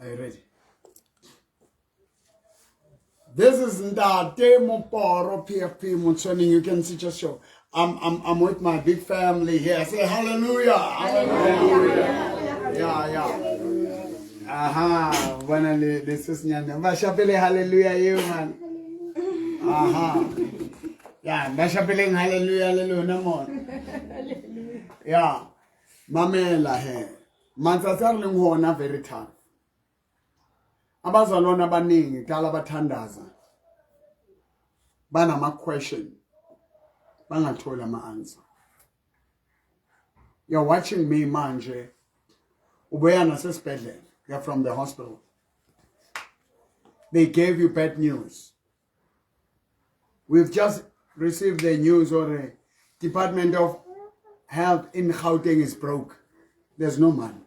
Are you ready? This is Ndate Moporo PFP Mutsoning. You can see just show. I'm with my big family here. Say hallelujah. Hallelujah. Yeah. Aha. Finally, this is Nyanda. Mashapele hallelujah, you man. Aha. Yeah, mashapele hallelujah, no more. Yeah. Mamela he. Mansatsar lingona very tough. Abazalwana abaningi dala bathandaza. Banama question. Bangathola ama-answer. You're watching me manje. Ubuya nasesibhedlela. You're from the hospital. They gave you bad news. We've just received the news or the Department of Health in Gauteng is broke. There's no money.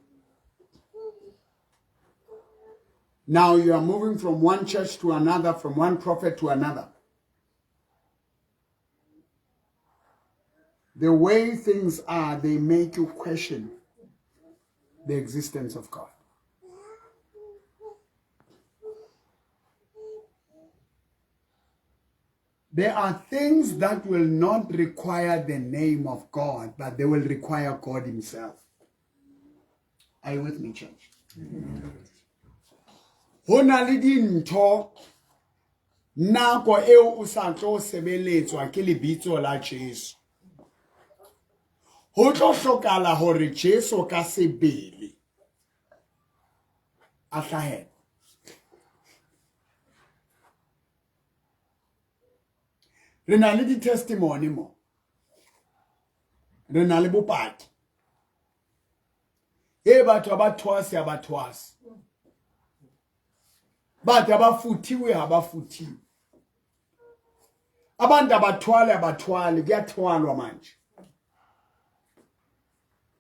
Now you are moving from one church to another, from one prophet to another. The way things are, they make you question the existence of God. There are things that will not require the name of God, but they will require God himself. Are you with me, church? Honali dinto nako eo usanto sebeletswa ke lebitso la Jesu. Ho tlo hlokala hore Jesu ka sebele a hlahela. Re na le di testimony mo. Re na le bopaki. Batho ba thwase ba thwase. Batho abafuthiwe abafuthiwe. Abantu abathwale kuyathwalwa manje.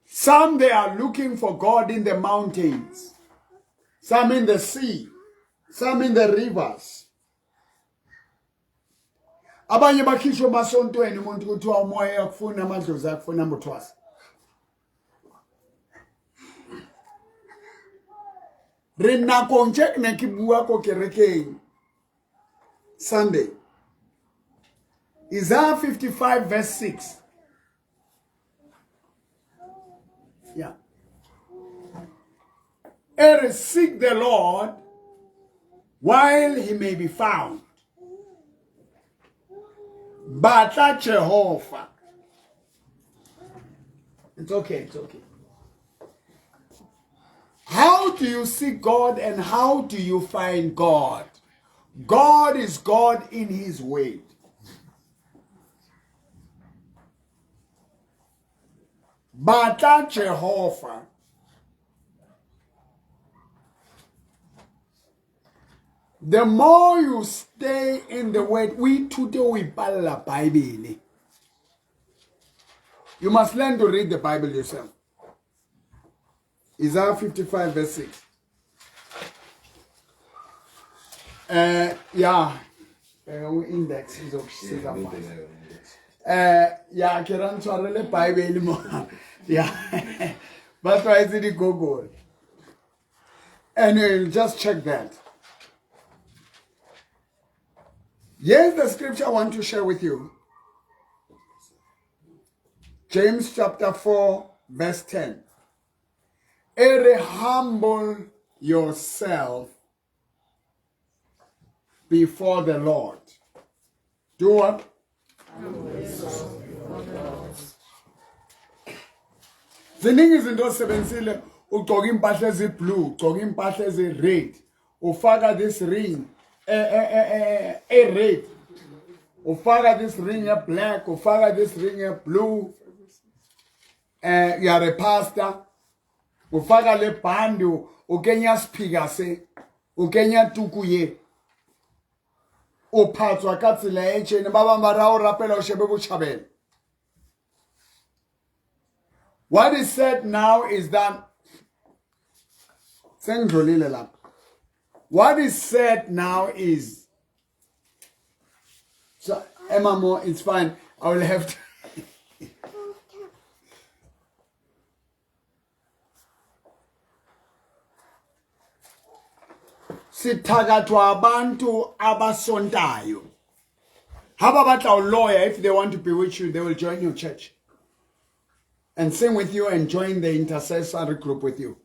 Some they are looking for God in the mountains. Some in the sea. Some in the rivers. Abanye bakhishwe masontweni umuntu kuthiwa umoya yakufuna amadlozi akufuna ambuthwasa. Rena konje ne kibua ko kerekeng Sunday. Isaiah 55 verse 6. Yeah. Seek the Lord while he may be found. Batla Jehovah. It's okay. How do you seek God and how do you find God? God is God in his way. Batla Jehovah. The more you stay in the word, we balla Bible. You must learn to read the Bible yourself. Isaiah 55 verse 6. Index is I can't tell Bible anymore. Yeah. That's why I said Google. And you'll just check that. Here's the scripture I want to share with you. James chapter 4 verse 10. Humble yourself before the Lord. Do what? Ziningi izinto osebenzile ugcoka impahla eziblue, ugcoka impahla ezired, ufaka this ring red, ufaka this ring black, ufaka this ring blue. You are a pastor. Ufaka le band, ukenya speaker se, ukenya tuku ye. Uphatswa ka tsela e tshene ba bang ba ra o rapela o shebe botjhabela. What is said now is that what is said now is so Emma Moore, it's fine. I will have to sithakathwa abantu abasontayo. How about our lawyer? If they want to be with you, they will join your church and sing with you and join the intercessory group with you.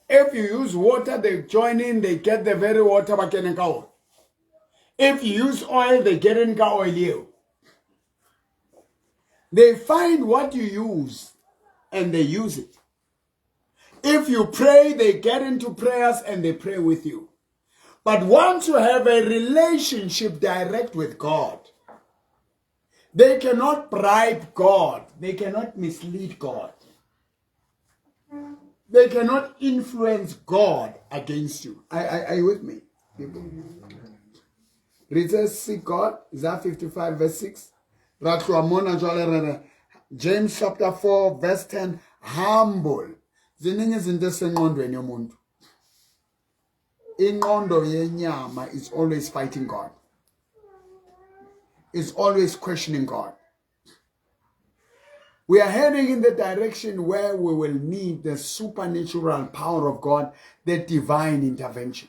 If you use water, they join in, they get the very water back in the cow. If you use oil, they get in cow oil. They find what you use and they use it. If you pray, they get into prayers and they pray with you. But once you have a relationship direct with God, they cannot bribe God. They cannot mislead God. They cannot influence God against you. Are you with me, people? Read says, seek God. Isaiah 55 verse 6. James chapter 4 verse 10. Humble. Ziningi izinto esengqondweni yomuntu. Ingqondo yenyama is always fighting God. Is always questioning God. We are heading in the direction where we will need the supernatural power of God, the divine intervention.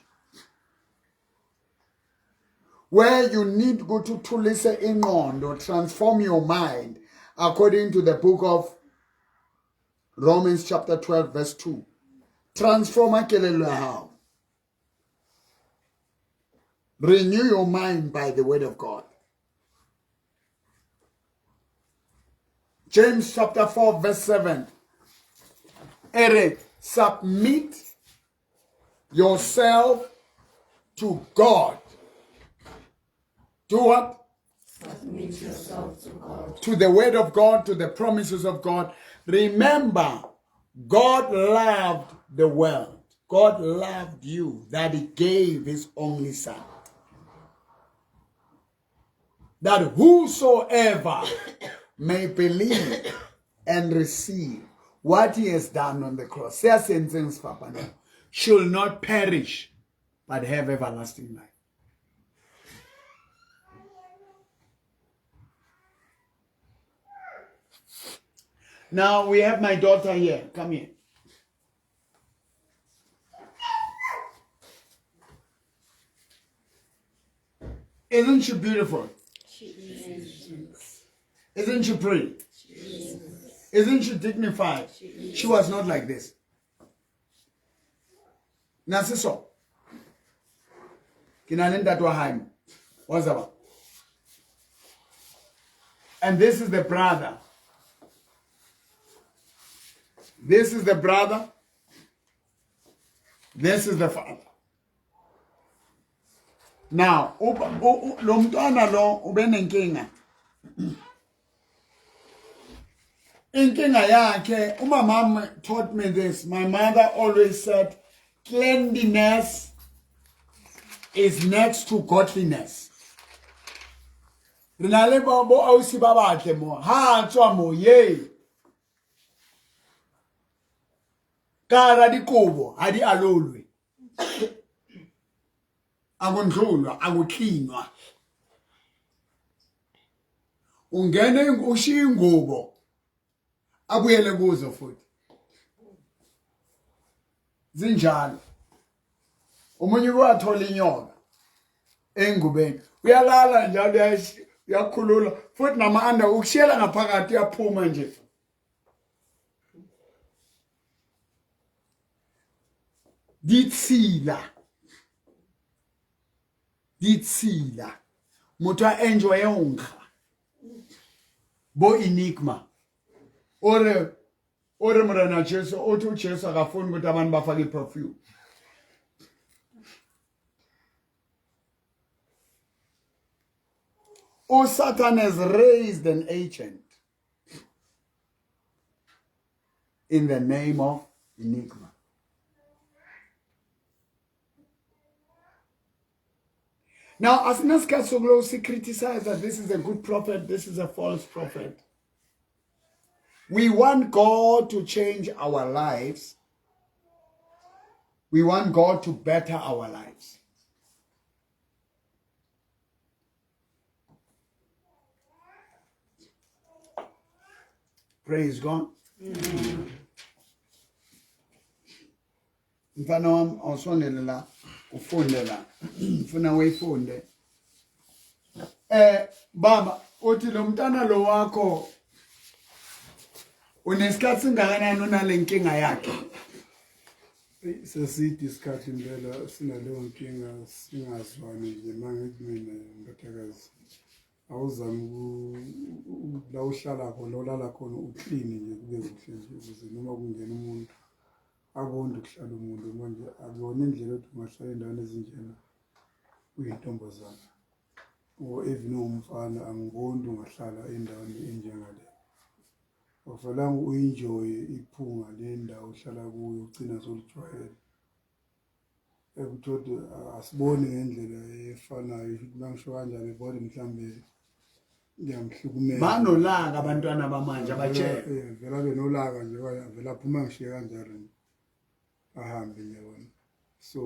Where you need go to listen in on or transform your mind according to the book of Romans chapter 12 verse 2. Transform how? Renew your mind by the word of God. James chapter 4 verse 7. Eric, submit yourself to God. Do what? Submit yourself to God. To the word of God, to the promises of God. Remember, God loved the world. God loved you, that he gave his only son. That whosoever may believe and receive what he has done on the cross, should not perish, but have everlasting life. Now we have my daughter here. Come here. Isn't she beautiful? She is. Isn't she pretty? She is. Isn't she dignified? She was not like this. Nasiso. Kinalenda to Haim. What's up? And this is the brother. This is the brother. This is the father. Now, lo mntwana lo ubenenkinga. Inkinga yakhe, mom taught me this. My mother always said, cleanliness is next to godliness. Rinale bo ausi babatle mo, ha tswa mo ye. Kara di kobo, ha di alolwe. Akundlulwa, akuklinwa. Ungene ushiya ingubo. Abuyele kuzo futhi. Zinjalo. Umunye wathola inyoka engubeni. Uyalala njalo uyakhulula futhi nama-anda ukushiyela ngaphakathi uyaphuma nje. Ditsila. Motho a enjoy unkga. Bo enigma. Ore morena Jesu othi uJesu akafuni ukuthi abantu bafake perfume. Satan has raised an agent in the name of enigma. Now, as Naskasoglo criticized that this is a good prophet, this is a false prophet. We want God to change our lives. We want God to better our lives. Praise God. mfana wami awusondele la ufunde la ufuna uyifunde baba uthi lo mntana lo wakho unesikhathi singakanani unalenkinga yakhe seside isikhathi impela sinaleyo nkinga singazwani nje mangithi mina ndothakazi awuzami la uhlala khona olala khona uclean nje kube kuhle nje ukuze noma kungena umuntu abonde ukuhlala umuntu manje akuyona indlela yokuthi ungahlala endaweni ezinjena uyintombazana or even umfana angiboni ungahlala endaweni enjengale wafanele uenjoy iphunga le ndawo uhlala kuyo ugcina solijwayele ekuthi asiboni ngendlela efanayo langisho kanjani body mhlambe ngiyamhlukumeza banolaka abantwana bamanje abatshela vela benolaka nje vela phuma ngishiye kanjalo ahambe yabona so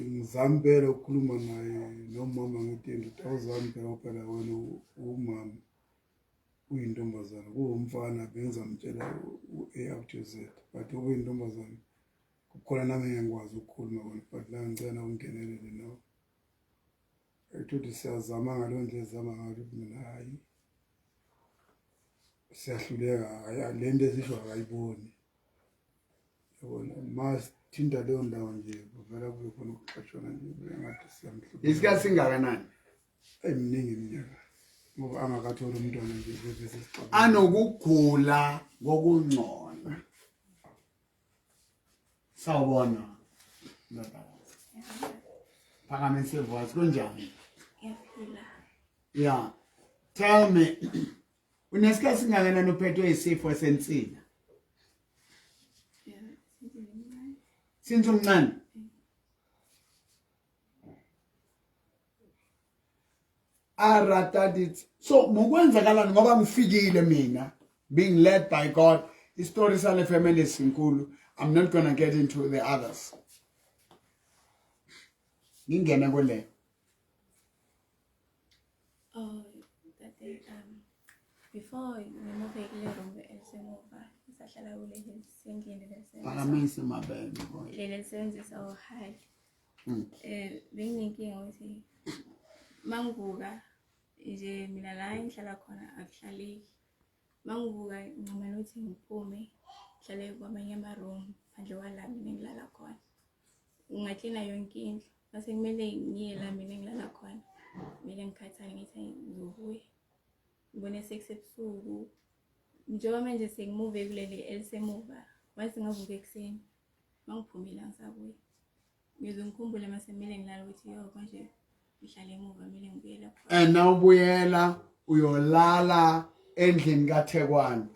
ngizama phela ukukhuluma naye nomama ngithi awuzami phela wena umama uyintombazana kuwumfana bengizamtshela u-A up to Z but uyintombazana kukhona nami ngiyakwazi ukukhuluma wona but la ngicela ungenelele nawe ethuthi siyazama ngalo ndlela ezama ngayo mina hayi siyahluleka le nto ezisho akayiboni yabona masithinta leyo ndawo nje kuvela kube khona ukuxashana nje ngathi siyamhlupheka isikhathi singakanani eminingi iminyaka ngoba angakatholi umntwana nje bese sixabana anokugula ngokungcono sawubona phakamise voice kunjani yeah tell me unesikhathi singakanani uphethwe isifo sensina since umncane aratadit so mokwenzakalani ngoba ngifikile mina being led by God istory sale family sinkulu I'm not going to get into the others ngingene kule that day before ngimuve kule room esemuva isahlala kule sengini phakamisa mabele lele lisebenzisa uhali benginenkinga ukuthi mangivuka nje mina la engihlala khona akuhlaleki mangivuka ngicabanga ukuthi ngiphume ngihlale kwamanye ama-room phandle kwala mina engilala khona ngingaklina yonke indlu base kumele ngiye la mina engilala khona kumele ngikhathale ngithi ngizobuya ngibone sekusebusuku njengoba manje sengimuve kuleli elisemuva mase ngavuka ekuseni mangiphumile angisabuya ngize ngikhumbule mase kumele ngilala ukuthi yo konje ngihlale emuva kumele ngibuye lapho and now ubuyela uyolala endlini kaThekwani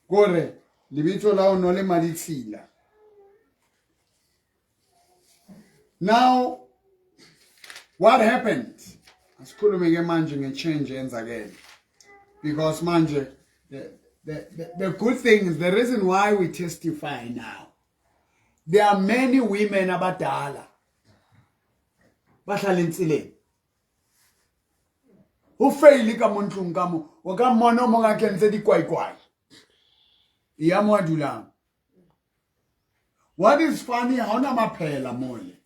kore libitso la unole malitsila now what happened asikhulume ke manje ngechange yenzakele because manje the good thing is the reason why we testify now there are many women abadala bahlala entsileni ufaili ka montlong ka mo o ka mmona mo ga kentse dikwaikwai ya mo adulang what is funny ha ona maphela mole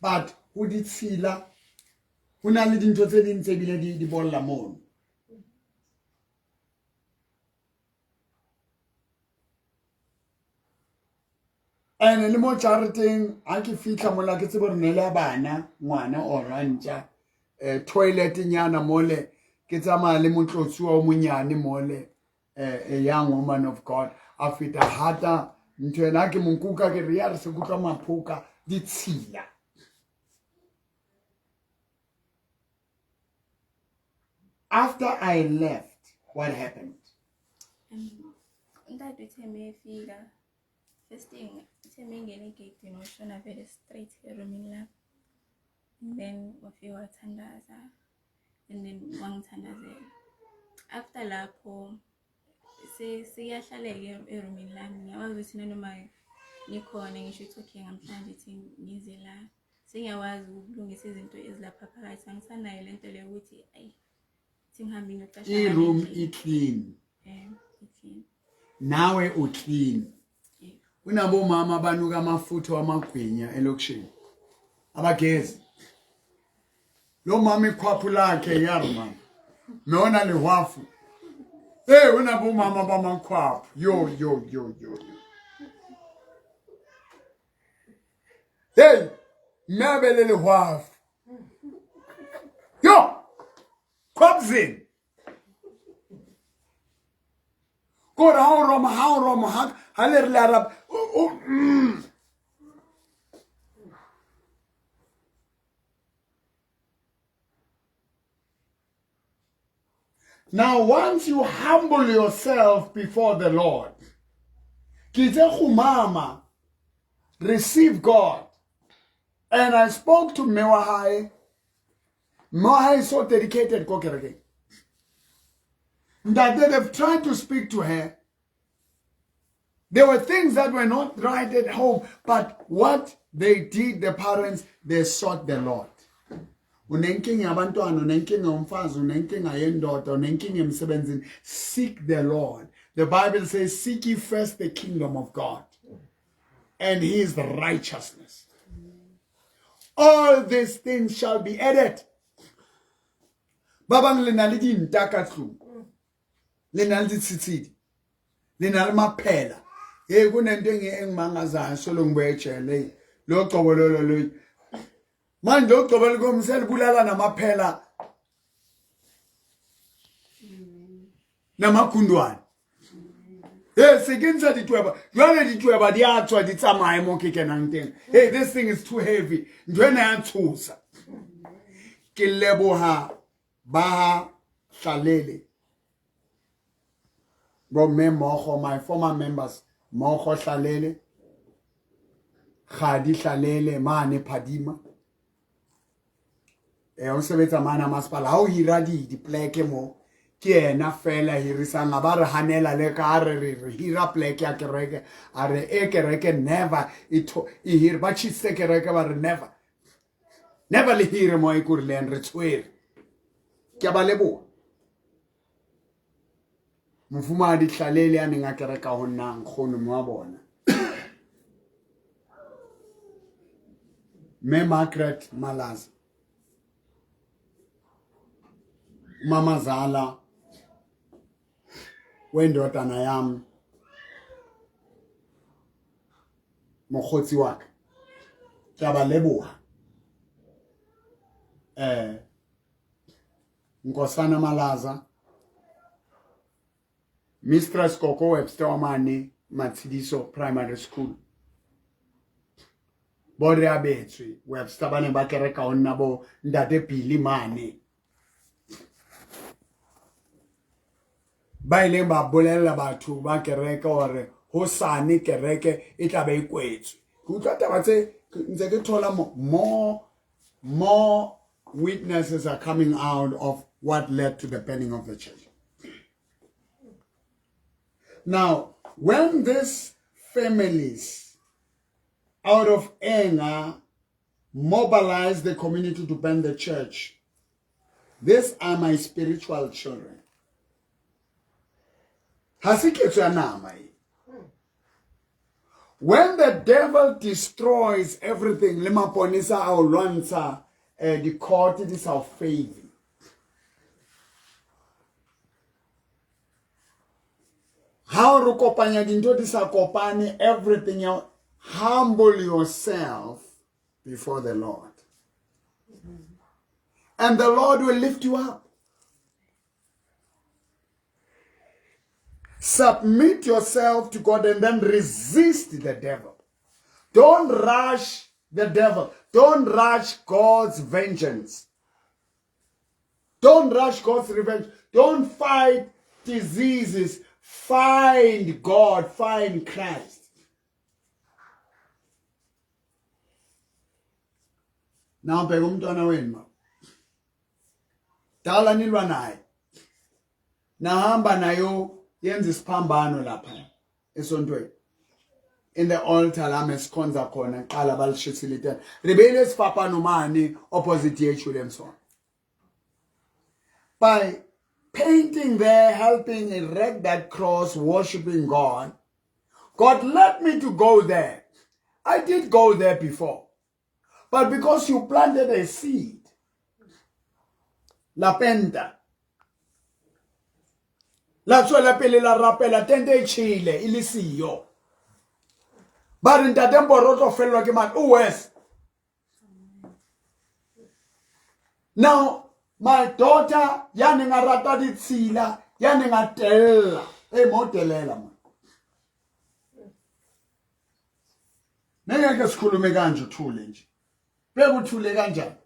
but ho ditshila ho na le dintho tse ding tse bile di bolla mono and le mo chariteng a ke fitla mola ke tsebo re nele bana ngwana orantja toilet nyana mole ke tsamaya le motlotsi wa monyane mole a young woman of God afita hata ntwe na ke monkuka ke re ya re se kutla maphoka di tshila after I left what happened That time fika first thing ngene gate noshona very straight rooming la and then wafika wathandaza and then wangithandazela after lapho siyahlaleke erooming lami ngiyawazi ukuthi noma ngikhona ngisho ukuthi okay ngamhlanje ithi ngize la sengiyawazi ukulungisa izinto ezilapha phakathi angisanayo lento le ukuthi ayi singihambe ngiyoqasha I room I clean Ithini. Nawe uclean. Unabo mama banuka amafutha wamagwinya elokishini. Abagezi. Lo mama ikhwaphu lakhe yaro mama. Nona lehwafu. Hey, unabo mama bamakhwaphu. Yo. Hey, nabele lehwafu. Yo! Kwabzin. Go how Roma, haler larab. Now, once you humble yourself before the Lord, mama, receive God. And I spoke to Mewahai. Mewahai is so dedicated, that they have tried to speak to her. There were things that were not right at home, but what they did, the parents, they sought the Lord. Unenkinga abantwana, unenkinga umfazi, unenkinga yendoda, unenkinga emsebenzini, seek the Lord. The Bible says, seek ye first the kingdom of God and his righteousness. All these things shall be added. Babang lenalidi ntakatlu. Lenalidi tsitsidi. Lenal maphela. Hey, kunento engimangazayo solongibechele. Lo qobololo lo. Manje lo qobolo komsel bulala namaphela. Namakundwana. Hey, sekinza ditweba. Jwale ditweba di atswa di tsamaya mo ke kenang teng. Hey, this thing is too heavy. Ndwena ya tshosa. Ke leboha ba hlalele. Mogo, my former members, Mogo hlalele. Khadi hlalele mane Phadima. O sebetsa mana masipala ha o hira di pleke mo. Ke ena fela hirisang ba re hanela le ka re hira pleke ya kereke are e kereke never ito I hira ba chitse kereke ba re never le hire mo e kurile re tswere ke ba lebo mfuma di hlalele ya ninga kereka ho nna nkgono mo bona me Margaret Malaza Mama Zala wendodana yami mokhotsi waka ke ba leboha Nkosana Malaza Mistress Coco Webster Wamane Matsidiso Primary School Bore abetswe Webster bane ba kereka onna bo ndate Pili mane ba ile ba bolella batho ba kereke hore hosane kereke e tla ba ikwetswe go tlata ba tse ntse ke thola more witnesses are coming out of what led to the burning of the church. Now, when these families out of anger mobilize the community to burn the church, these are my spiritual children. When the devil destroys everything, lemaponisa au lonsa the court it is our faith. How rukopanya dinto disakopani everything else, humble yourself before the Lord. And the Lord will lift you up. Submit yourself to God and then resist the devil. Don't rush the devil. Don't rush God's vengeance. Don't rush God's revenge. Don't fight diseases. Find God. Find Christ. Now, umntwana wenu. Dala nilwa naye. Nahamba nayo yenza isiphambano lapha esontweni. In the altar la mesikhonza khona qala balishisilita. Ribele isifapano mani opposite yethu lemsona. By painting there, helping erect that cross, worshiping God. God led me to go there. I did go there before. But because you planted a seed, la penta, la tswela pele la rapela tente e chile ili siyo. Ba re ntate Mboroto fellwa ke mane o wes. Now my daughter ya ne nga rata ditshila ya ne nga tella e mo telela man. Nengeke sikhulume kanje uthule nje. Beke uthule kanjani?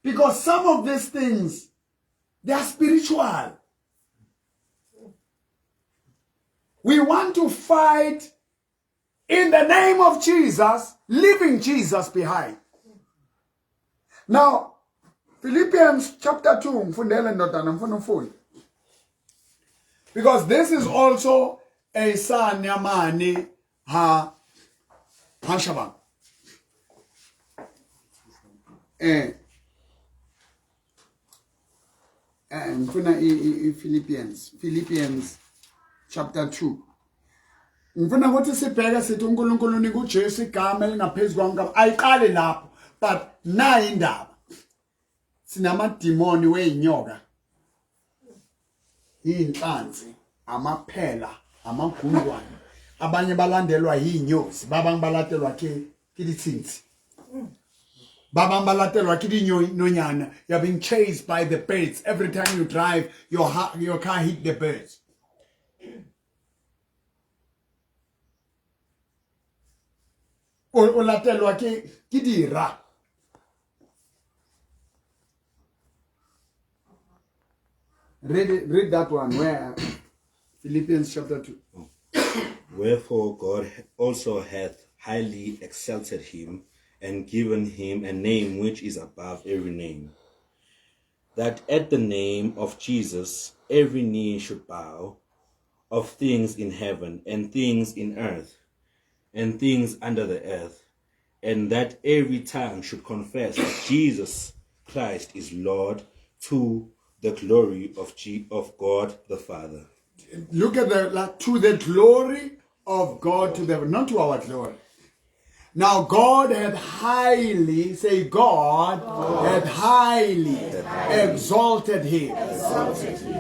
Because some of these things, they are spiritual. We want to fight in the name of Jesus, leaving Jesus behind. Now, Philippians chapter 2, mfundele ndodana mfuna ufunda. Because this is also a son yamani ha Shabang. And Philippians chapter 2. Ngifuna ukuthi sibheke sithi uNkulunkulu unika uJesu igama elingaphezulu konke. Ayiqale lapho, but nayi indaba. Sinamadimoni weinyoka. Inhlanzi, amaphela, amagundwane. Abanye balandelwa yinyosi, babang baladelwa ke ditsinzi. Babang baladelwa ke dinonyana. You're being chased by the birds. Every time you drive, your car hit the birds. Olatelwa ke dira. Read that one where Philippians chapter 2. Wherefore God also hath highly exalted him, and given him a name which is above every name, that at the name of Jesus every knee should bow, of things in heaven and things in earth and things under the earth, and that every tongue should confess that Jesus Christ is Lord, to the glory of God the Father. Look at to the glory of God, not to our glory. Now God had highly, say God had highly exalted him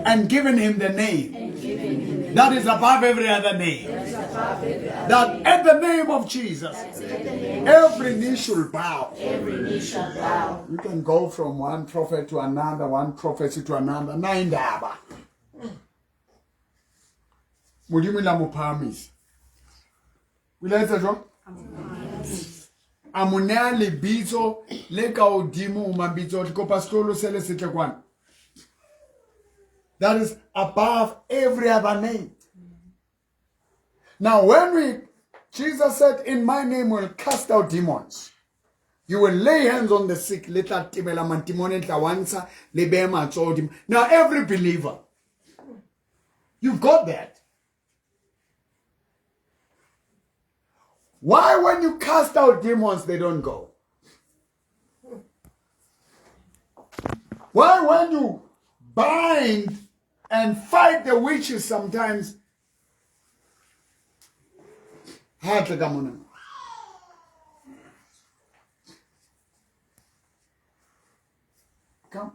and given him the name that is above every other name. That at the name of Jesus, every knee should bow. You can go from one prophet to another, one prophecy to another. Naindaba. Mulimi la mupamis. Uletsa jo? Amunea libito leka odimu umabito tiko pastolo sele setekwan. That is above every other name. Now Jesus said, in my name will cast out demons. You will lay hands on the sick. Now every believer, you've got that. Why when you cast out demons, they don't go? Why when you bind and fight the witches sometimes? Come.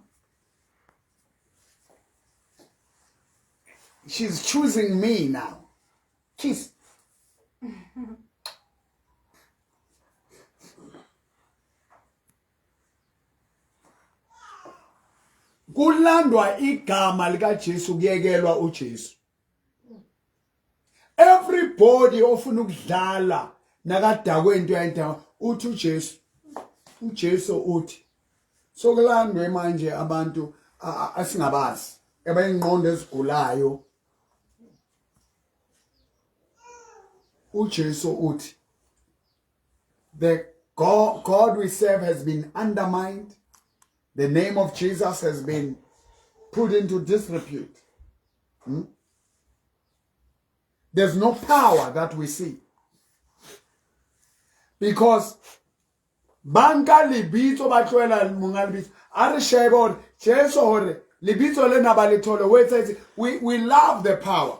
She's choosing me now. Kiss. Kulandwa igama lika Jesu kuyekelwa uJesu. Everybody ofuna ukudlala nakadakwe into yayindawo uthi uJesu. uJesu uthi sokulandwe manje abantu asingabazi abayingqondo ezigulayo. uJesu uthi the God we serve has been undermined. The name of Jesus has been put into disrepute. There's no power that we see. Because banka lebitso ba tloela monga lebitso a re shebe hore Jesu hore lebitso le na ba le thole we love the power.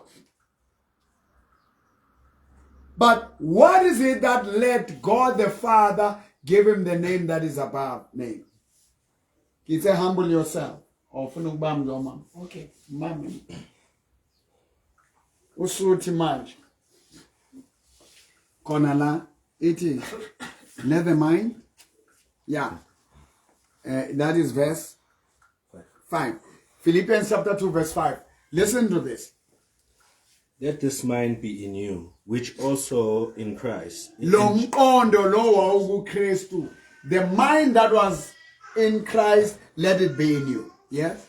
But what is it that let God the Father give him the name that is above name? He said, humble yourself. Okay, mami. Usuthi manje. Khona la ithi never mind. Yeah. That is verse 5. Philippians chapter 2 verse 5. Listen to this. Let this mind be in you, which also in Christ. Lo mqondo lo wawukuKristu. The mind that was in Christ, let it be in you. Yes?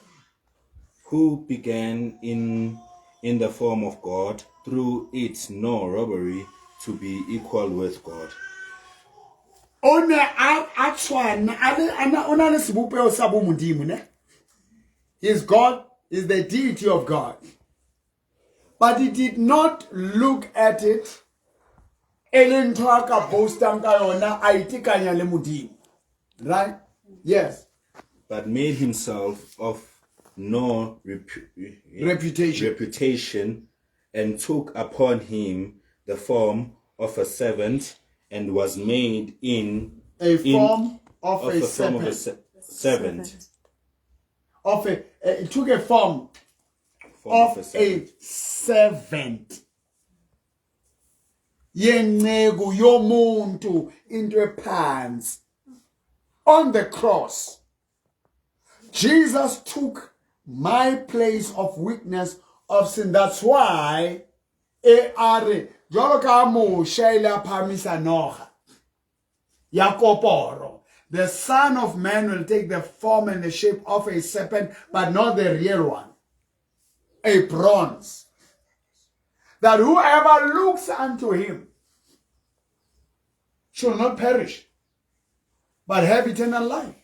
Who began in the form of God, through it no robbery to be equal with God. His God is the deity of God. But he did not look at it right? Yes. But made himself of no reputation, and took upon him the form of a servant, and was made in a form of a servant. It took a form of a servant. Yenegu yomuntu into a pants. On the cross, Jesus took my place of weakness of sin. That's why the Son of Man will take the form and the shape of a serpent, but not the real one, a bronze. That whoever looks unto him shall not perish, but have eternal life.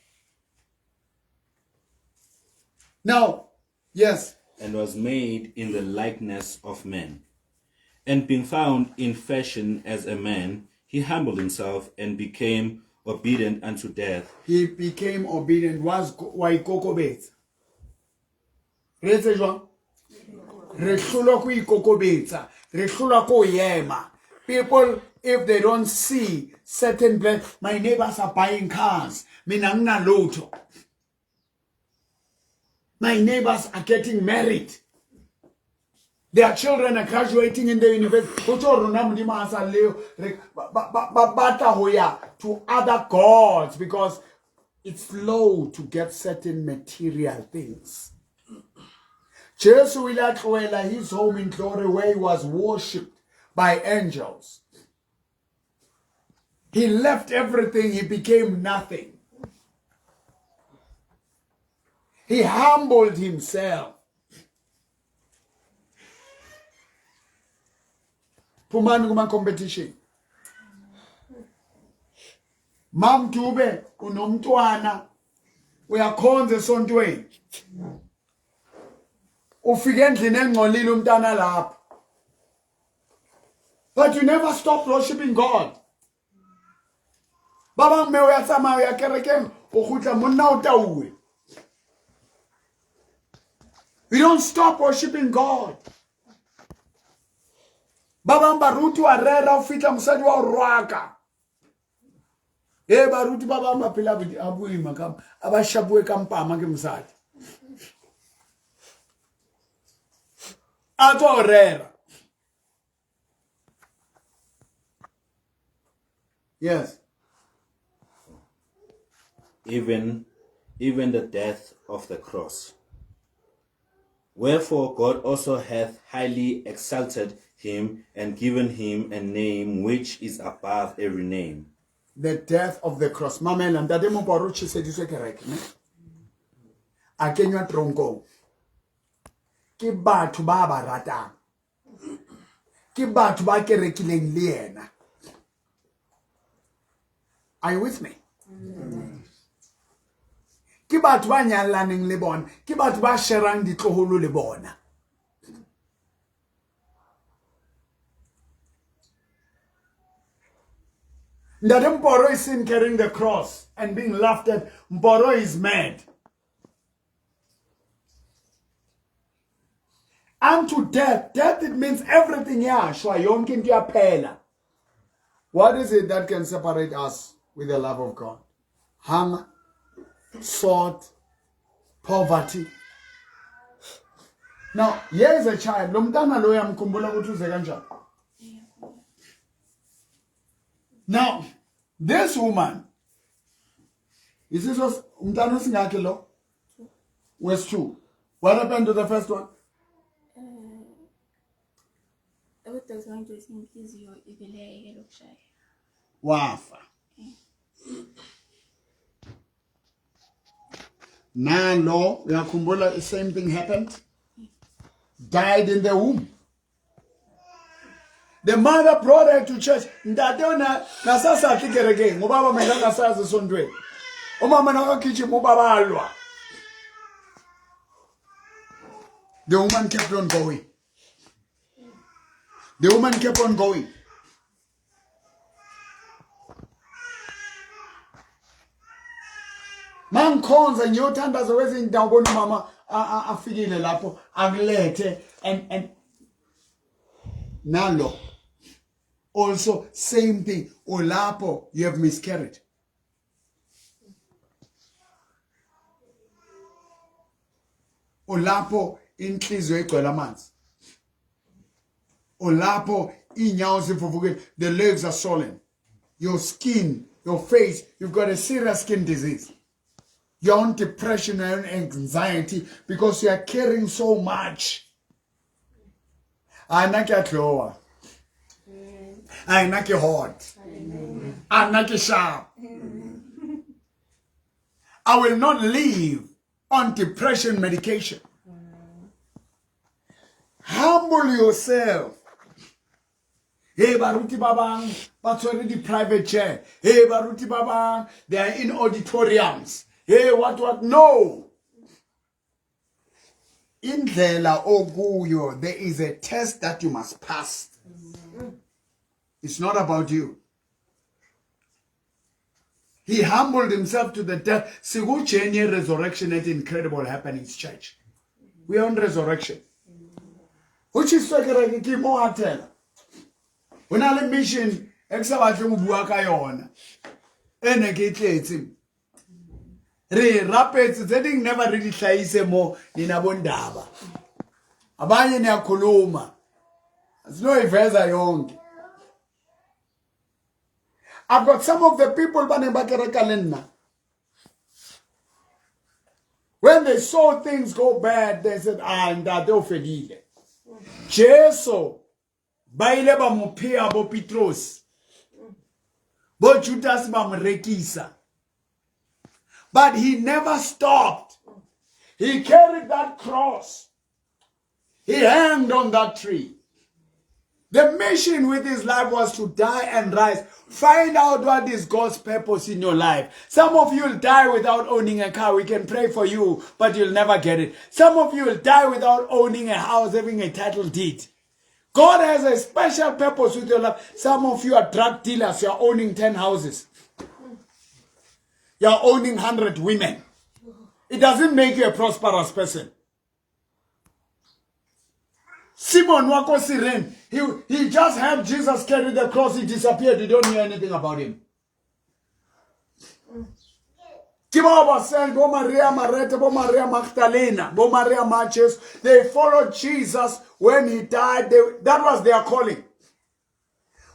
Now, yes. And was made in the likeness of men. And being found in fashion as a man, he humbled himself and became obedient unto death. He became obedient. Was why kokobetsa. Retse jwang? Re hlola go ikokobetsa, re hlola go yema. People, if they don't see certain places, my neighbors are buying cars. Mina ngina lotho. My neighbors are getting married. Their children are graduating in the university. To other gods because it's slow to get certain material things. Jesus will his home in glory where he was worshipped by angels. He left everything, he became nothing. He humbled himself. Phumani kuma competition. Mamdube unomntwana uyakhonza esontweni. Ufike endlini engcolile umntana lapha. But you never stop worshiping God. Baba mme uyatsamaya uya kerekeng o khutla monna o tauwe. We don't stop worshiping God. Baba baruti wa rera o fitla mosadi wa rwaka. Baruti baba maphela abuima ka abashabuwe kampama ke mosadi. Ato rera. Yes. Even the death of the cross. Wherefore God also hath highly exalted him and given him a name which is above every name. The death of the cross. Mamela ndade mo baruchi se diswe kereke ne. A kenywa tronko. Ke batho ba ba ratang. Ke batho ba kerekileng le yena. Are you with me? Ke batho ba nyalaneng le bona, ke batho ba sherang ditloholo le bona. That Mporo is seen carrying the cross and being laughed at. Mporo is mad. Unto death. Death, it means everything. Yeah, shwa yonke into your pela. What is it that can separate us with the love of God? Hunger, sword, poverty. Now, here is a child. Lomtana lo yamkhumbula ukuthi uze kanjani. Now, this woman, is this was umntana singakhe lo? Was 2. What happened to the first one? Wafa. Nalo, uyakhumbula the same thing happened. Died in the womb. The mother brought her to church. Ndadona nasasathi kereke ngobaba mina ngasazi esondweni. Umama nakagijima ubaba alwa. The woman kept on going. The woman kept on going. Mankhonza ngiyothandaza kwezindawo bona mama afikile lapho akulethe and nalo also same thing. Olapo you have miscarried. Olapo inhliziyo egcwele amanzi. Olapo inyawo zivuvukile, the legs are swollen. Your skin, your face, you've got a serious skin disease. You're on depression and anxiety because you are carrying so much. Anakatloa. Anaki hot. Anaki sharp. I will not live on depression medication. Humble yourself. Hey, Baruti Babang, but already private chair. Hey, Baruti Babang, they are in auditoriums. Hey, what? No. Indlela okuyo, there is a test that you must pass. It's not about you. He humbled himself to the death. Siguchenye resurrection at Incredible Happenings Church. We are on resurrection. Which is like Kimo Atel. When I mission, Exabatum Buakayona. And I get him. Rapids, they didn't never really say more in Abundaba. Abanye ni Kuluma. It's no ifeza young. I've got some of the people when they saw things go bad, they said, and they'll fedile. Jesu, baile ba mupia bo Petros, bo Judas ba mrekisa. But he never stopped. He carried that cross. He hanged on that tree. The mission with his life was to die and rise. Find out what is God's purpose in your life. Some of you will die without owning a car. We can pray for you, but you'll never get it. Some of you will die without owning a house, having a title deed. God has a special purpose with your life. Some of you are drug dealers. You're owning 10 houses. You're owning 100 women. It doesn't make you a prosperous person. Simon Wako Siren, he just helped Jesus carry the cross. He disappeared. You don't hear anything about him. Bo Maria Mareta, Bo Maria Magdalena, Bo Maria Marches, they followed Jesus when he died. That was their calling.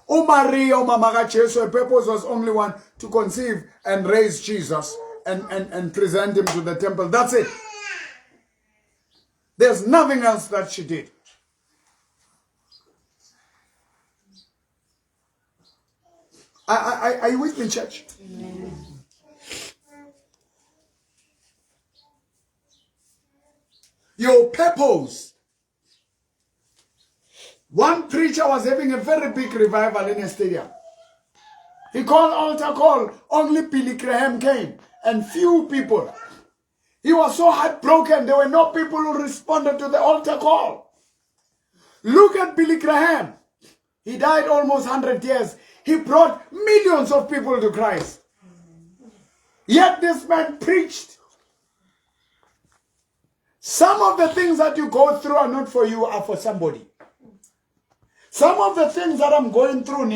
O Maria, O Mama Jesu, the purpose was only one, to conceive and raise Jesus and present him to the temple. That's it. There's nothing else that she did. Are you with me, church? Amen. Your purpose. One preacher was having a very big revival in a stadium. He called altar call. Only Billy Graham came and few people. He was so heartbroken. There were no people who responded to the altar call. Look at Billy Graham. He died almost 100 years. He brought millions of people to Christ. Yet this man preached. Some of the things that you go through are not for you, are for somebody. Some of the things that I'm going through,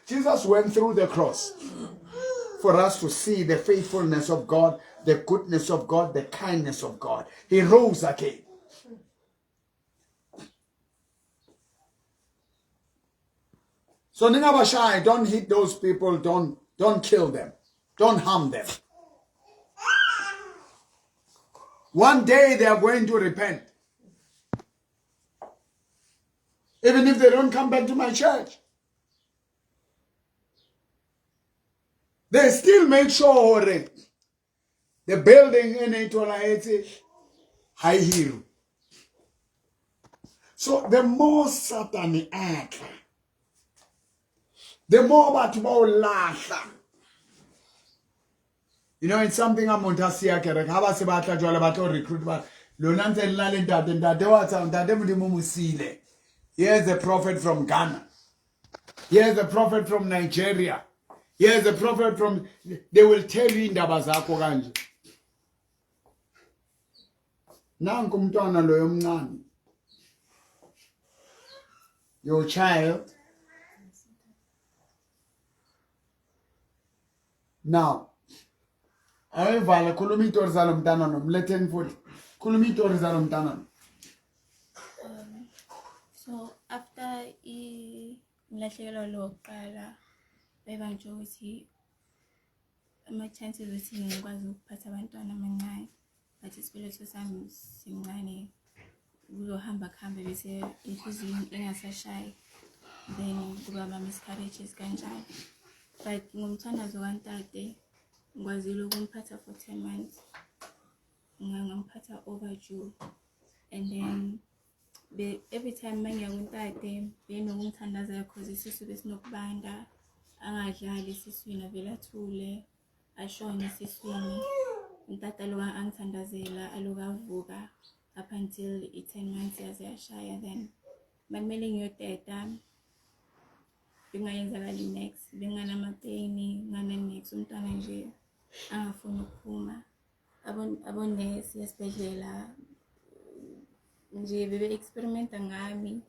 Jesus went through the cross for us to see the faithfulness of God, the goodness of God, the kindness of God. He rose again. So Ningabashai, don't hit those people, don't kill them, don't harm them. One day they are going to repent. Even if they don't come back to my church. They still make sure the building in it high hill. So the more Satan act, the more laugh. You know, it's something I'm on to see. Recruit. Here's the prophet from Ghana. Here's the prophet from Nigeria. Here's the prophet from. They will tell you in Dabazako Ganji. Nankumtana loyomnani. Your child. Now. Awevala kulumitor zalom tananom leten foot kulumitor zalom tananom. So after ilahlekelo lokuqala bebanje ukuthi ama chances ukuthi ngikwazi ukuphatha abantwana amancane but isibeletho sami sincane kuzohamba kuhambe bese inhliziyo ingasashayi then kuba ama miscarriages kanjalo but ngomthandazo kaNtate ngwazile ukumphatha for 10 months ngamphatha overdue and then every time mangiya kuNtate benokungithandaza because isisu besinokubanda angadlali isiswini avela thule ashone isiswini uNtate loka angithandazela alokavuka up until 10 months yaze yashaya then makumele ngiyoteta bengayenzakali next benganama pain ngana next umntwana nje angafuni ukuphuma abonesi esibhedlela nje bebe experimenta ngami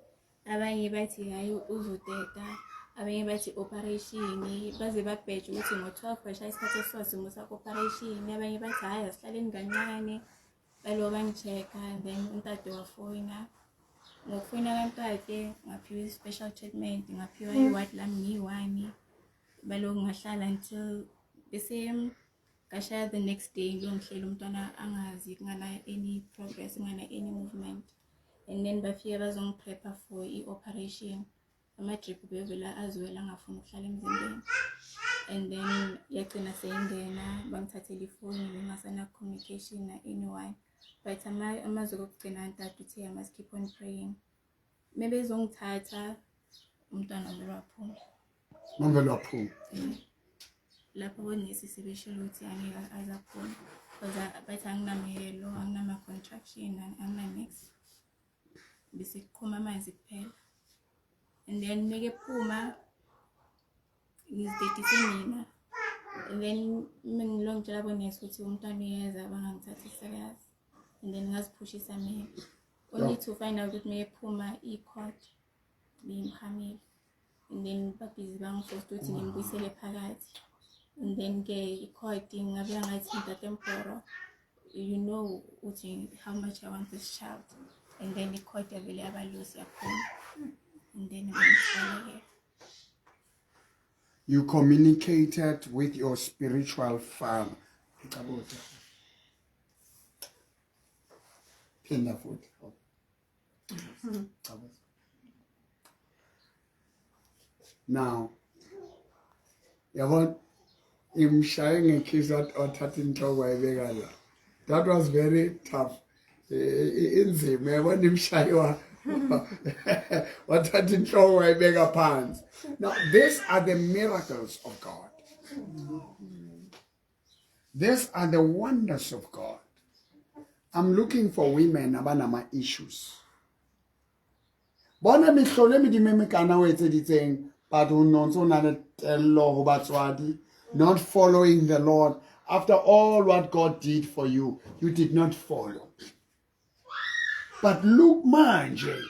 abanye bathi hayi uzoteta abanye bathi operation baze babheje ukuthi ngo12 bashaya isikhathi esiwasimo sakho operation abanye bathi hayi asihlaleni kancane balo bangichecka then uNtate wafona ngokufuna kaNtate ngaphiwa special treatment ngaphiwa iward lami ngiyi1 balo ngahlala until the same kashaya the next day ngiyongihlela umntwana angazi ngana any progress ngana any movement and then bafika bazongiprepare for i-operation ama drip bevela azwela ngafuna ukuhlala emzimbeni and then yagcina seyingena bangithathela ifoni bengasana communication na anyone but amazwi okugcina uNtate uthi I must keep on praying maybe ezongithatha umntwana lo waphuma Mangelo waphuma lapho bonesi sebeshilo ukuthi angeke azaphuma because bathi anginamehelo anginama contraction angina next bese kuqhuma amanzi kuphela and then meke phuma ngizidedise mina and then ngilongitshela bonesi ukuthi umntwana uyeza bangangithatha serious and then ngaziphushisa mina only to find out ukuthi meke phuma i-court bimhamile and then babhizi bangiforce ukuthi ngimbuyisele phakathi and then ke i-court ngabela ngathi ntatemporo you know ukuthi how much I want this child and then i-court yavele abalusi yaphuma and then you communicated with your spiritual father. Now, that was very tough. Now, these are the miracles of God. These are the wonders of God. I'm looking for women abanama issues. bona mehlolo e medimemekana o etseditseng but o nontse o na le tello ho batswadi, not following the Lord. After all what God did for you, you did not follow. But look manje,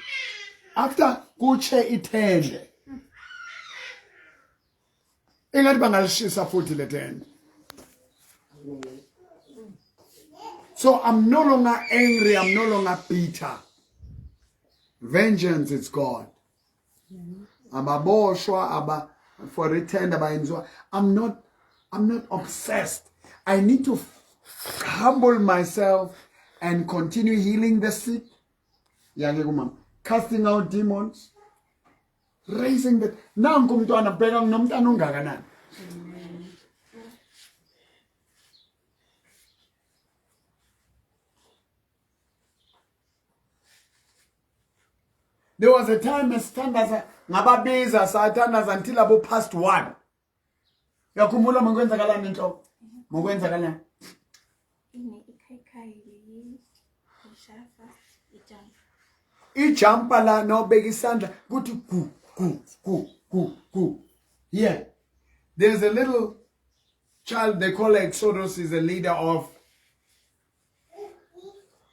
after kuche ithende, engathi bangalishisa futhi le tende. So I'm no longer angry, I'm no longer bitter. Vengeance is God. Ababoshwa, for retend, I'm not obsessed. I need to humble myself and continue healing the sick, casting out demons, raising the. Now I'm going to an There was a time standards ngababiza sathandaza until about past 1. Yakhumbula mokwenzakalani inhloko? Mokwenzakalani? Ikhayikhayi ishafa ijump. Ijumpa la nobeka isandla kuthi ku. Yeah. There's a little child they call Exodus, is a leader of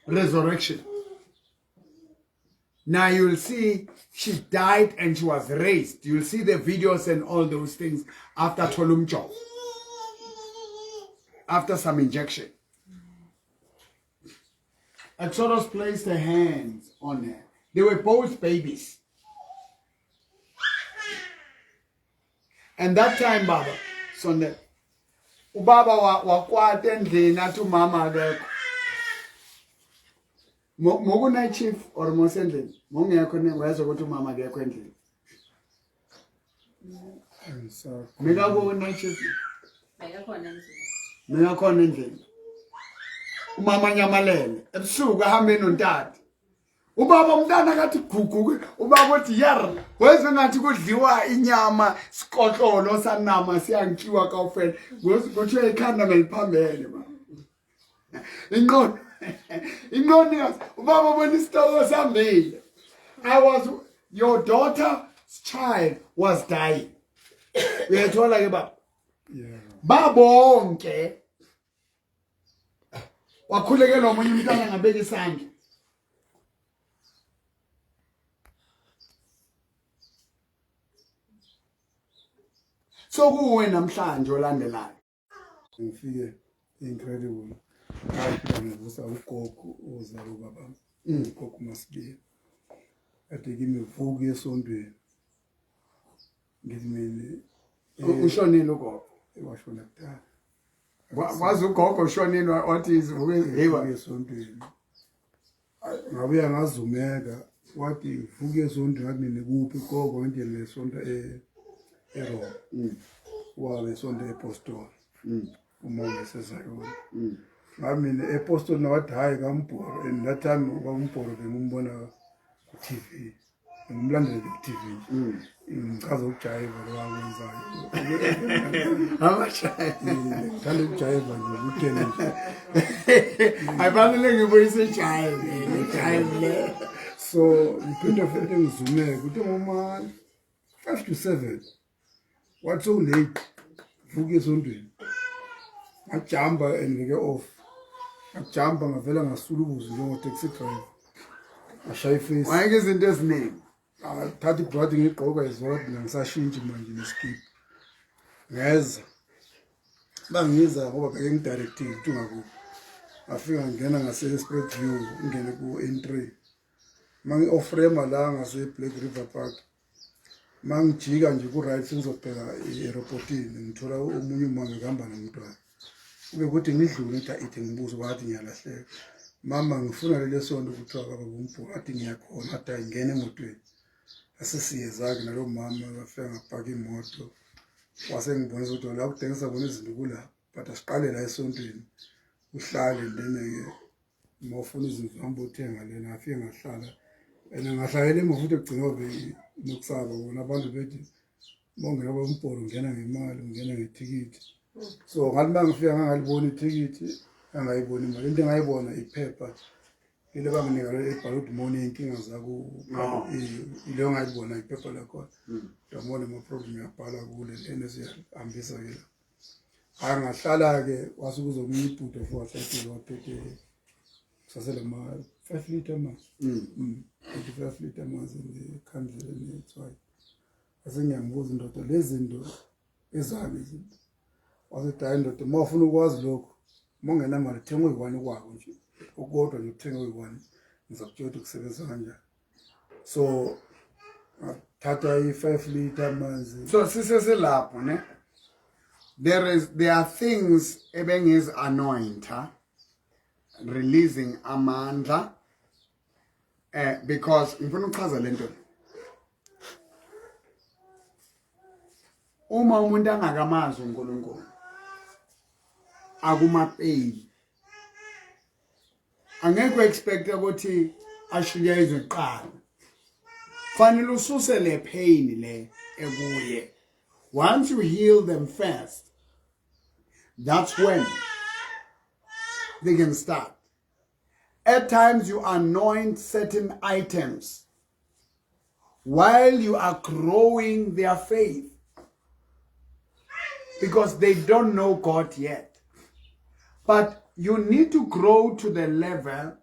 resurrection. Now you'll see she died and she was raised. You'll see the videos and all those things after Tolumcho. After some injection. Exodus placed her hands on her. They were both babies. And that time, Baba, Sunday, Ubaba wa kwate endlini athi umama akekho. Moku night chief or mosendlini. Mongekho nengweza ukuthi umama akekho endlini. Mika ko night chief. Mina khona endlini. Umama nyamalele ebusuku ahambe nontati. Ubaba umntana kathi gugu, ubaba uthi yar, weze ngathi kudliwa inyama sikohlolo sanama siyankiwa kaufela. Kuthiwa ikhanda ngeliphambele ba. Inqondo yazi ubaba bona isitoko sambile. Your daughter's child was dying. Uyathola ke baba? Yeah. Babonke wakhulekela omunye umntana ngabeka isandla. So kuwe namhlanje olandelayo. Ngifike incredible. Hayi ngivusa ugogo ozalo baba. Ugogo Masibiya. Ade kimi vuka esontweni. Ngithi mina Ushonile ugogo. washona kudala. Wazi ugogo ushonile wathi izivuke ezihiwa Esontweni. Ngabuya ngazumeka wathi vuka esontweni ngathi mina kuphi gogo nje lesonto eRoma. Wabe esonto eApostoli. Uma ngisezayona. Ngamina eApostoli nawathi hayi kaMbhoro, and that time kaMbhoro bengimbona ku TV. Ngimlandela ku TV. Ngichaza ukujayiva lokwenzayo. Amashayi. Ngithanda ukujayiva nje ukutshela nje. Ayifanele ngibuyise ijayive. So ngiphinda futhi ngizumeke kuthe ngoma 5 to 7. What's so late? Vuka esontweni. Ngajamba and ngeke off. Ngajamba ngavela ngasulubuza njengo taxi driver. Ngashaya iface. Wayeke izinto eziningi. Thatha ibhadi ngigqoka izodwa ngisashintshi manje neskip. Ngeza. Bangiza ngoba beke ngidirective tungaku. Afika ngena ngase Spirit View ngene ku N3. Mangi ofrema la ngase Black River Park. Mangijika nje ku right ngizobheka eairportini ngithola omunye umama ehamba nomntwana. Ube kuthi ngidlule ithi ngibuza bathi ngiyalahleka. Mama ngifuna lele sonto kuthiwa baba uMbhoro athi ngiyakhona athi ayingene emotweni. Asesiyezake nalo mama bafika ngapaka imoto. Wase ngibonisa ukuthi la kudengisa bona izinto kula but asiqale la esontweni. Uhlale ndene mofuna izinto hamba uthenga lena afike ngahlala. Ena ngahlayela emuva egcina be nokusaba bona abantu bethi bongena boMbhoro ngena ngemali ngena ngethikithi. So ngathi mangifika ngalibona ithikithi angayiboni imali into engayibona iphepha ile banginika ebhala ukuthi mone inkinga zakho ile ngayibona iphepha lakho yabona ama-problem yabhala kule ene siyahambisa ke la angahlala ke wasukuza omunye ibhudo for wahlathile waphethe sasele ma 5 liter amanzi 5 liter amanzi ekhandlela nethwayi asengiyambuza indoda lezi zinto ezami izinto wasethi hayi ndoda uma ufuna ukwazi lokho uma ungenamali thenga uyi-1 kwako nje ukodwa nje ukuthenga uyi-1 ngizakutshela ukuthi kusebenza kanjani so thatha i-5 liter amanzi So siseselapho ne there are things ebengiz anointer releasing amandla because ngifuna ukuchaza lento uma umuntu angakamazi uNkulunkulu akumapain angeke expect ukuthi ashiye iziqala fanele ususe le pain le ekuye once you heal them first that's when they can start. At times you anoint certain items while you are growing their faith because they don't know God yet. But you need to grow to the level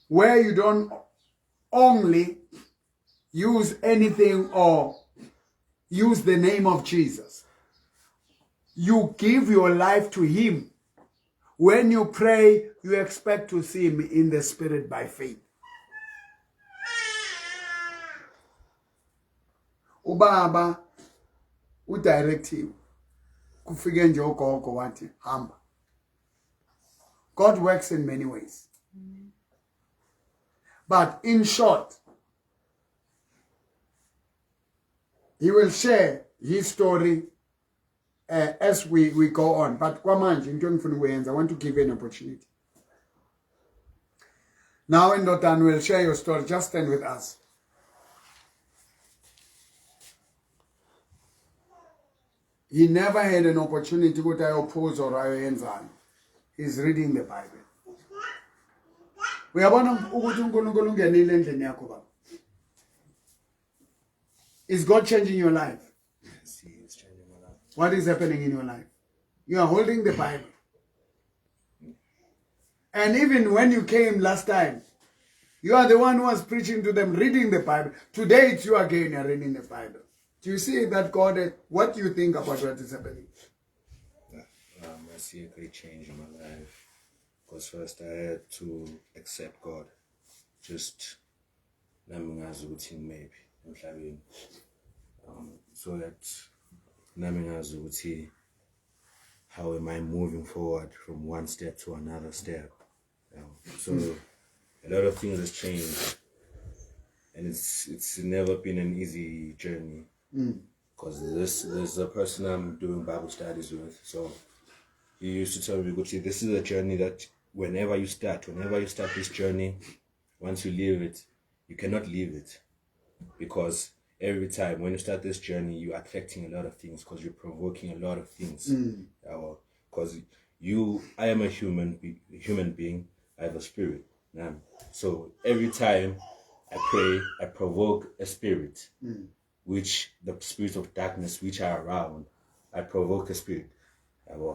where you don't only use anything or use the name of Jesus. You give your life to Him. When you pray, you expect to see Him in the Spirit by faith. Ubaba udirective kufike nje ugogo wathi hamba. God works in many ways. But in short, He will share His story as we go on. But kwamanje into engifuna ukuyenza, I want to give you an opportunity. Now Ndodan will share your story. Just stand with us. He never had an opportunity to oppose or ayenzani. He's reading the Bible. Uyabona ukuthi uNkulunkulu ungenile endlini yakho baba. Is God changing your life? Yes, He is changing my life. What is happening in your life? You are holding the Bible. And even when you came last time, you are the one who was preaching to them, reading the Bible. Today it's you again, you're reading the Bible. Do you see that God, what do you think about what is happening? I see a great change in my life. Because first I had to accept God. Just maybe so that how am I moving forward from one step to another step? So a lot of things has changed, and it's never been an easy journey. Because this is a person I'm doing Bible studies with. So he used to tell me, Gucci, this is a journey that whenever you start this journey, once you leave it, you cannot leave it. Because every time when you start this journey, you're affecting a lot of things because you're provoking a lot of things. Because I am a human being, I have a spirit. So every time I pray, I provoke a spirit, which the spirits of darkness which are around, I provoke a spirit.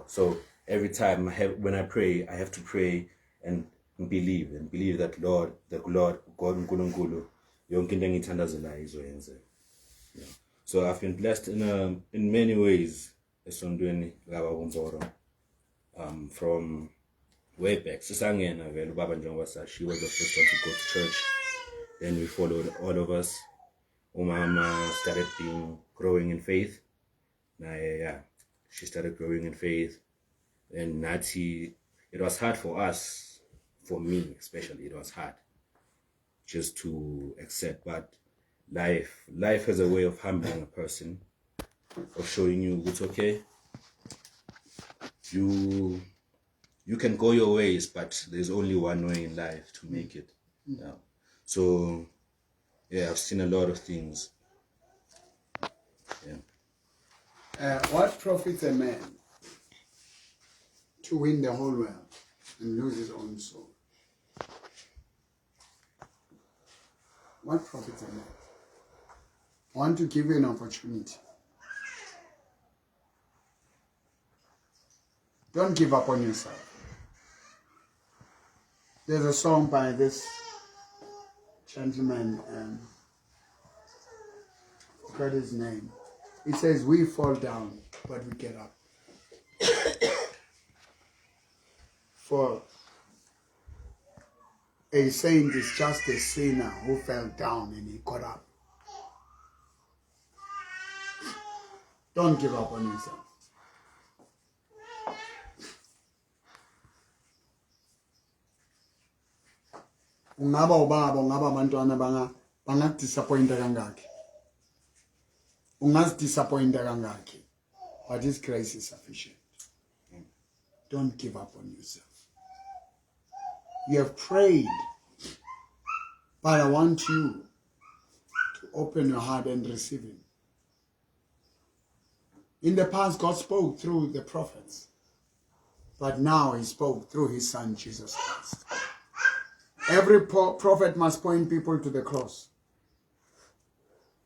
So every time when I pray, I have to pray and believe that God uNkulunkulu yonke into engithandazelayo izoyenza. So I've been blessed in many ways esontweni lakaBomboro. From way back. Sisangena vele ubaba njengoba she was the first one to go to church. Then we followed, all of us. Umama started growing in faith. She started growing in faith. And Nati, it was hard for us, for me especially, it was hard just to accept. But life has a way of humbling a person, of showing you it's okay. You can go your ways, but there's only one way in life to make it. So, I've seen a lot of things. What profits a man to win the whole world and lose his own soul? What profits am I? I want to give you an opportunity. Don't give up on yourself. There's a song by this gentleman, I forgot his name. It says, we fall down, but we get up. For a saint is just a sinner who fell down and he got up. Don't give up on yourself. Ungaba ubaba, ungaba abantwana banga-disappointa kangaki. Ungazi-disappointa kangaki. But His grace is sufficient. Don't give up on yourself. You have prayed, but I want you to open your heart and receive Him. In the past, God spoke through the prophets, but now He spoke through His Son, Jesus Christ. Every prophet must point people to the cross,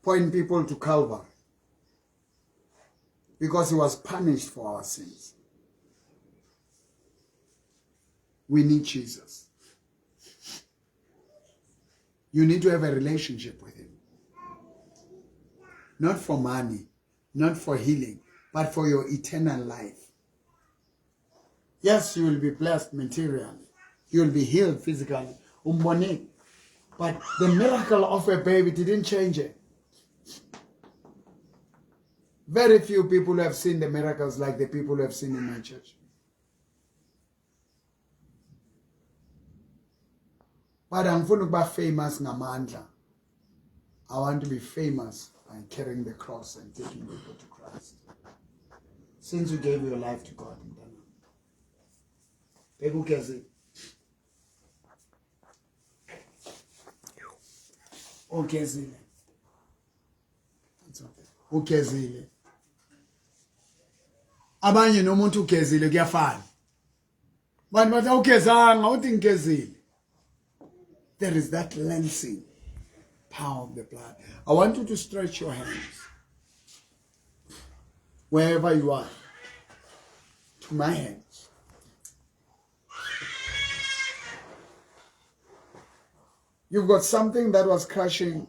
point people to Calvary, because He was punished for our sins. We need Jesus. You need to have a relationship with Him. Not for money, not for healing, but for your eternal life. Yes, you will be blessed materially. You will be healed physically. But the miracle of a baby didn't change it. Very few people have seen the miracles like the people who have seen in my church. But I'm going to be famous ngamandla. I want to be famous by carrying the cross and taking people to Christ. Since you gave your life to God, Ugezile. It's okay. Ugezile. Abanye nomuntu ugezile kuyafana. Bantu bathi awugezanga uthi ngigezile. There is that cleansing power of the blood. I want you to stretch your hands wherever you are to my hands. You've got something that was crushing,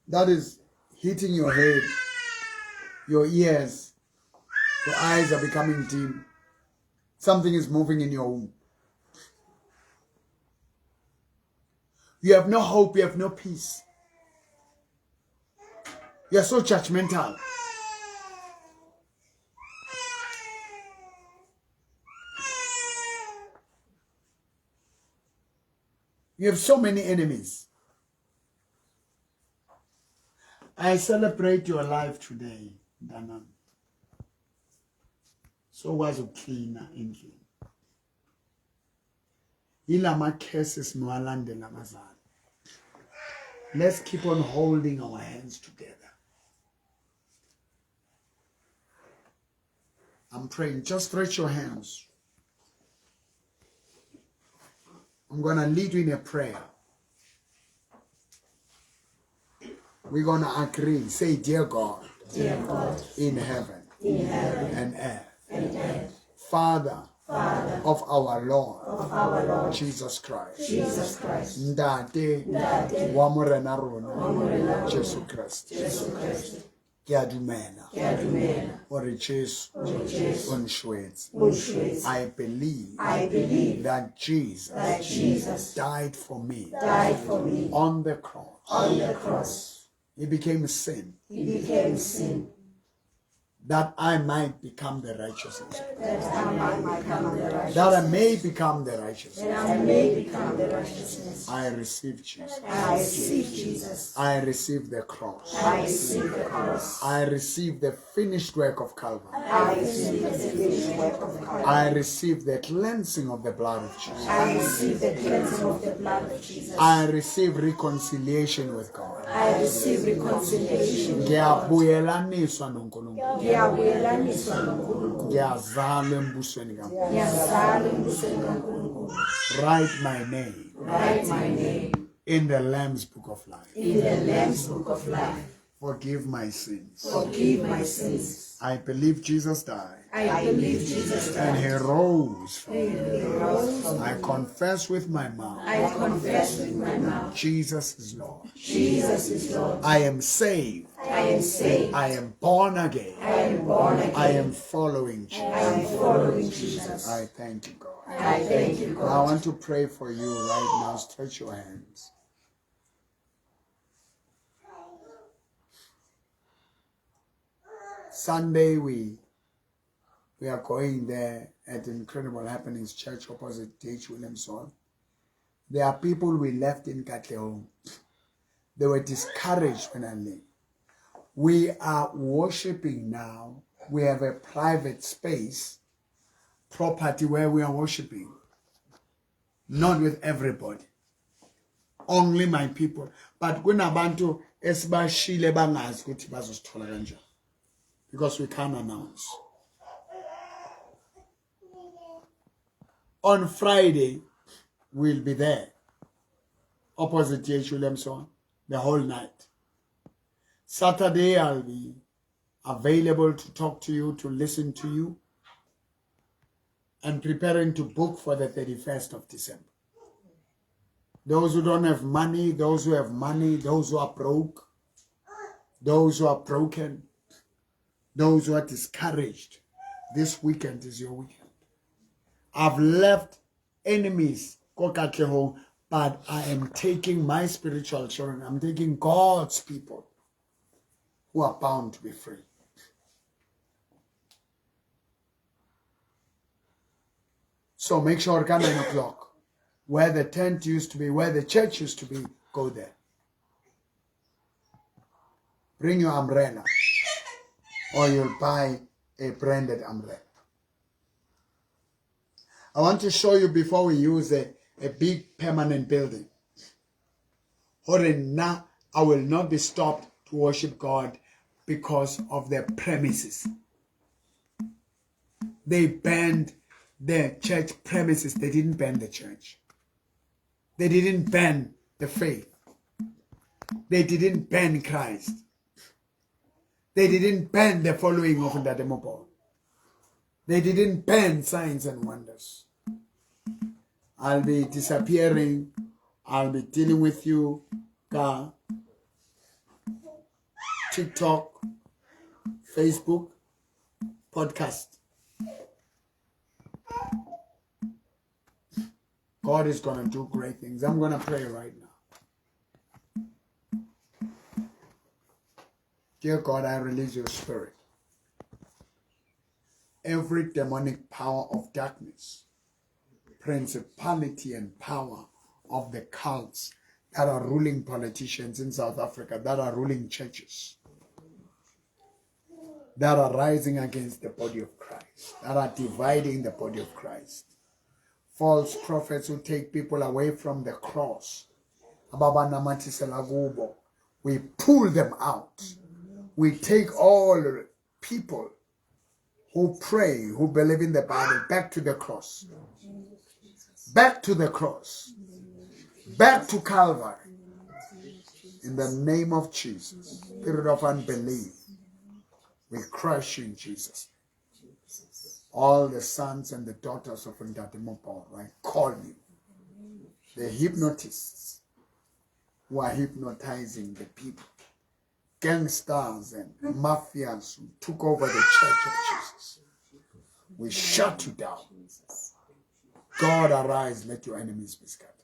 that is hitting your head, your ears, your eyes are becoming dim. Something is moving in your womb. You have no hope, you have no peace. You are so judgmental. You have so many enemies. I celebrate your life today, Danan. So was a cleaner in you. Let's keep on holding our hands together. I'm praying. Just stretch your hands. I'm going to lead you in a prayer. We're going to agree. Say, dear God, in heaven, and earth, Father, of our Lord, Jesus Christ. Ndate wa morena rona, Jesus Christ. Kiadumena, or Jesus, on I believe that Jesus died for me on the cross. He became sin. That I might become the righteousness. That I may become the righteousness. I receive Jesus. I receive the cross. I receive the finished work of Calvary. I receive the cleansing of the blood of Jesus. I receive reconciliation with God. Ngiyabuyelaniswa noNkulunkulu. Ngiyazalwa embusweni kaNkulunkulu. Write my name in the Lamb's Book of Life. In the Lamb's Book of Life. Forgive my sins. Forgive my sins. I believe Jesus died. I believe Jesus And died. he rose from the He rose from I confess with my mouth. I confess with my mouth. Jesus is Lord. Jesus is Lord. I am saved. I am saved. I am born again. I am born again. I am following Jesus. I am following Jesus. I thank you, God. I thank you, I God. want to pray for you right now. Stretch your hands. Sunday we are going there at Incredible Happenings Church opposite H. Williamson. There are people we left in Katlehong. They were discouraged when I left. We are worshiping now. We have a private space, property where we are worshiping. Not with everybody. Only my people. But kunabantu esibashile bangazi ukuthi bazosithola kanjani. Because we can't announce. On Friday, we'll be there, opposite J.H. Williamson, the whole night. Saturday, I'll be available to talk to you, to listen to you, and preparing to book for the 31st of December. Those who don't have money, those who have money, those who are broke, those who are broken, those who are discouraged, this weekend is your weekend. I've left enemies, but I am taking my spiritual children. I'm taking God's people who are bound to be free. So make sure 9 o'clock, where the tent used to be, where the church used to be, go there. Bring your umbrella, or you'll buy a branded umbrella. I want to show you before we use a big permanent building. Now, I will not be stopped to worship God because of their premises. They banned the church premises. They didn't ban the church. They didn't ban the faith. They didn't ban Christ. They didn't ban the following of Ndademopo. They didn't ban signs and wonders. I'll be disappearing. I'll be dealing with you. TikTok, Facebook, podcast. God is going to do great things. I'm going to pray right now. Dear God, I release your spirit. Every demonic power of darkness, principality and power of the cults that are ruling politicians in South Africa, that are ruling churches, that are rising against the body of Christ, that are dividing the body of Christ. False prophets who take people away from the cross. We pull them out. We take all people who pray, who believe in the Bible, back to the cross. Back to the cross. Back to Calvary. In the name of Jesus. Spirit of unbelief, we crush you in Jesus. All the sons and the daughters of Ndademopo, I call you. The hypnotists who are hypnotizing the people. Gangsters and mafias who took over the church of Jesus. We shut you down. God arise, let your enemies be scattered.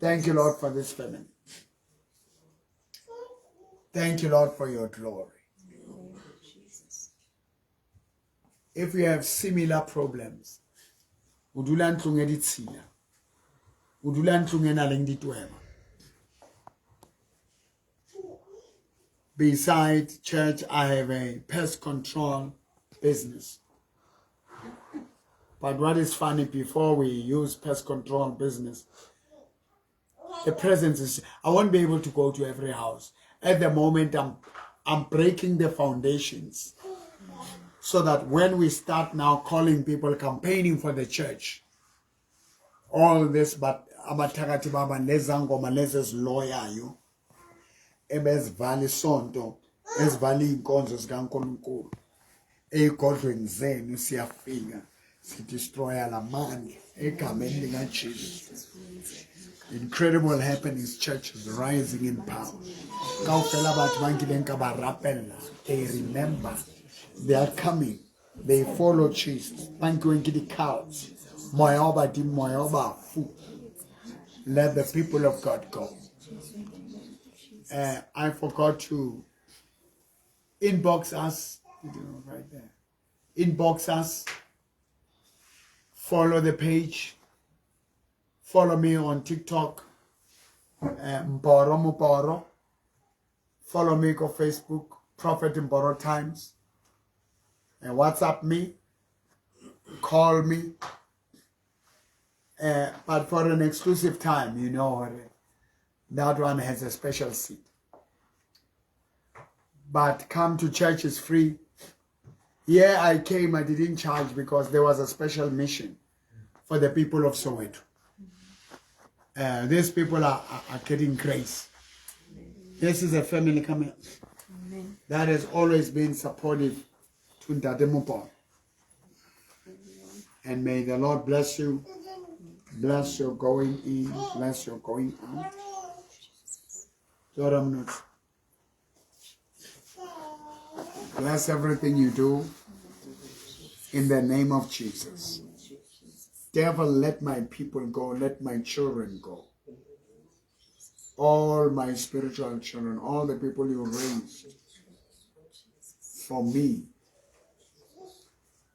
Thank you, Lord, for this family. Thank you, Lord, for your glory. If we have similar problems, besides church, I have a pest control business. But what is funny, before we use pest control business, the presence is, I won't be able to go to every house. At the moment, I'm breaking the foundations so that when we start now calling people, campaigning for the church, all this, but abathakathi baba nezangoma lezi eziloyayo ebezivala isonto ezivala iy'nkonzo zikaNkulunkulu ey'godlweni zenu siyafika sidestroya la mandla egameni likaJesu. Incredible happenings, churches rising in power. Kaofela batho ba nkileng ka ba rapella, they remember, they are coming, they follow Jesus. Ba nkiweng ke di-cows, moya wa badimo, moya wa bafu. Let the people of God go. I forgot to inbox us, right there. Inbox us, follow the page, follow me on TikTok, Mporo Muporo. Follow me on Facebook, Prophet Mporo Times, and WhatsApp me, call me. But for an exclusive time, you know, that one has a special seat. But come to church is free. Yeah, I came, I didn't charge because there was a special mission for the people of Soweto. These people are getting grace. This is a family coming that has always been supportive to Ntate Muporo. And may the Lord bless you, bless your going in, bless your going out. Lord, I'm not. Bless everything you do in the name of Jesus. Devil, let my people go, let my children go. All my spiritual children, all the people you raised for me,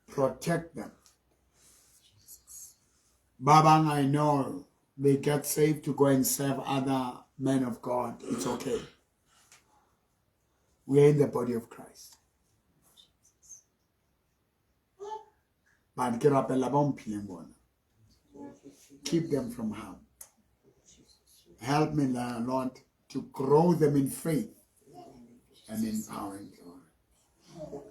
protect them. Babang, I know they get saved to go and serve other men of God. It's okay. We are in the body of Christ. But keep them from harm. Help me, Lord, to grow them in faith and in power and glory.